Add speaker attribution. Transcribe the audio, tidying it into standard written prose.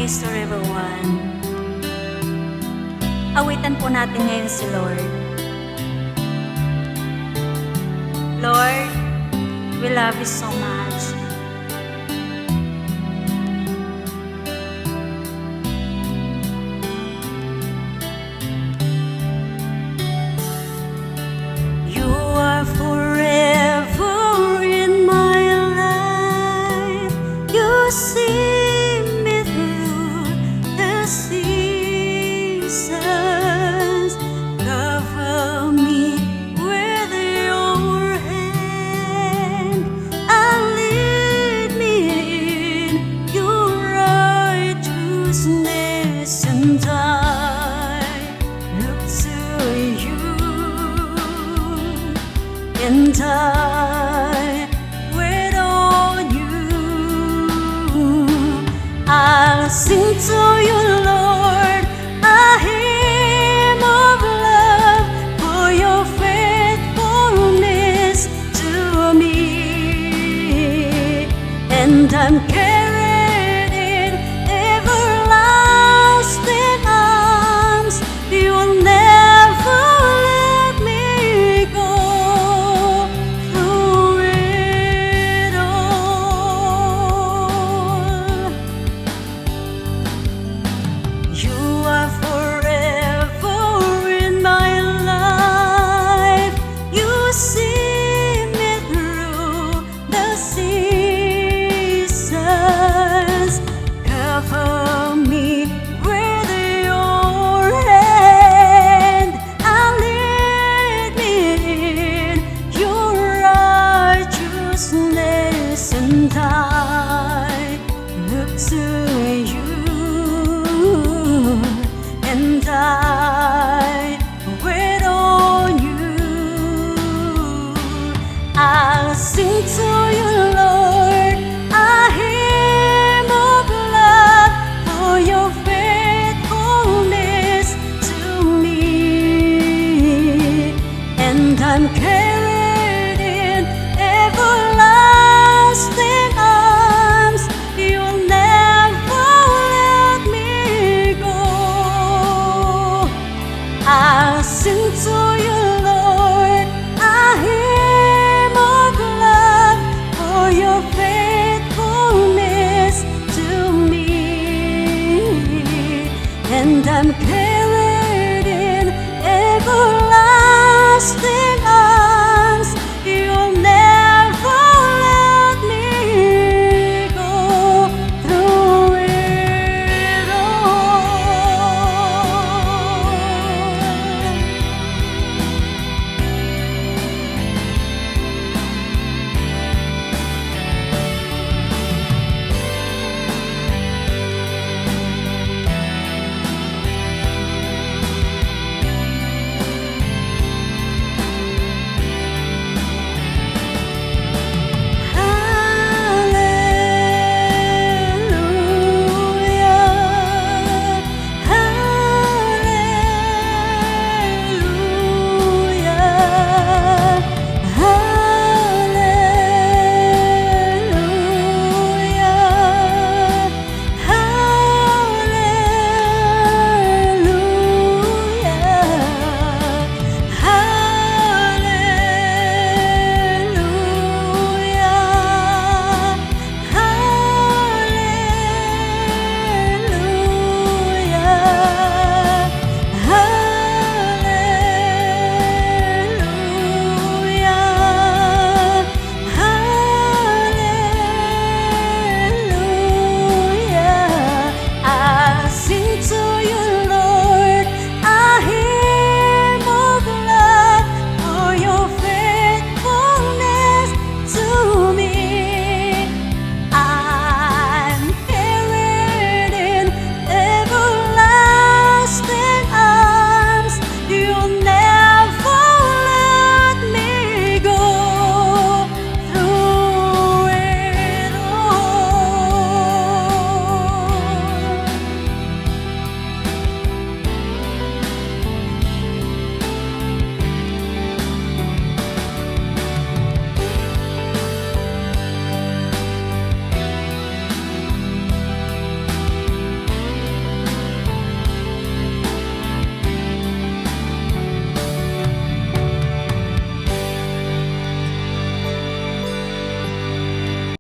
Speaker 1: praise to everyone. Awitan po natin ngayon si Lord. Lord, we love you so much. You are forever in my life. You see me through the seasons. Cover me with your hand and lead me in your righteousness, and I look to you, and I wait on you. I'll sing to you, Lord, a hymn of love for your faithfulness to me. And I'm carried in everlasting arms. You'll never let me go through it all. You are forever in my life. You see me through the seasons. Cover me with your hand and lead me in your righteousness, and I look to you, and I wait on you. I'll sing to you, Lord, a hymn of love for your faithfulness to me. And I'm carried